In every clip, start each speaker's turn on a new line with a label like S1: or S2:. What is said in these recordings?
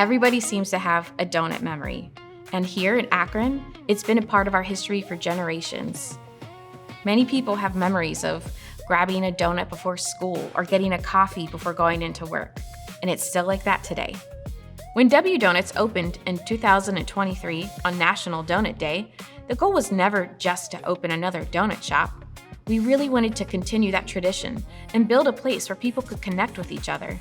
S1: Everybody seems to have a donut memory, and here in Akron, it's been a part of our history for generations. Many people have memories of grabbing a donut before school or getting a coffee before going into work, and it's still like that today. When W Donuts opened in 2023 on National Donut Day, the goal was never just to open another donut shop. We really wanted to continue that tradition and build a place where people could connect with each other.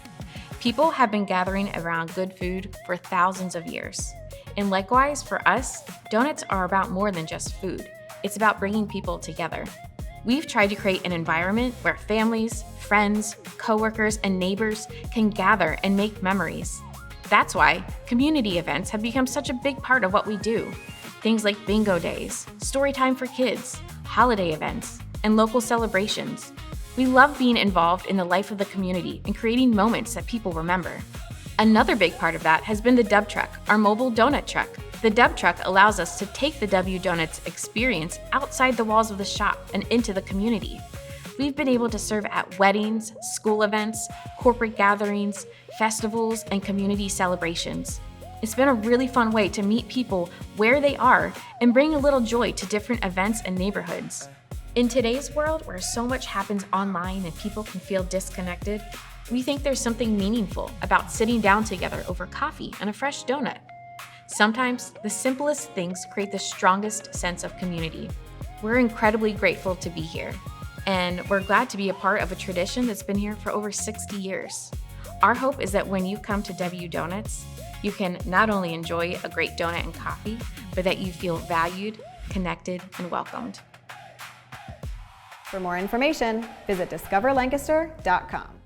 S1: People have been gathering around good food for thousands of years. And likewise, for us, donuts are about more than just food. It's about bringing people together. We've tried to create an environment where families, friends, coworkers, and neighbors can gather and make memories. That's why community events have become such a big part of what we do. Things like bingo days, story time for kids, holiday events, and local celebrations. We love being involved in the life of the community and creating moments that people remember. Another big part of that has been the Dub Truck, our mobile donut truck. The Dub Truck allows us to take the W Donuts experience outside the walls of the shop and into the community. We've been able to serve at weddings, school events, corporate gatherings, festivals, and community celebrations. It's been a really fun way to meet people where they are and bring a little joy to different events and neighborhoods. In today's world where so much happens online and people can feel disconnected, we think there's something meaningful about sitting down together over coffee and a fresh donut. Sometimes the simplest things create the strongest sense of community. We're incredibly grateful to be here, and we're glad to be a part of a tradition that's been here for over 60 years. Our hope is that when you come to W Donuts, you can not only enjoy a great donut and coffee, but that you feel valued, connected, and welcomed.
S2: For more information, visit discoverlancaster.com.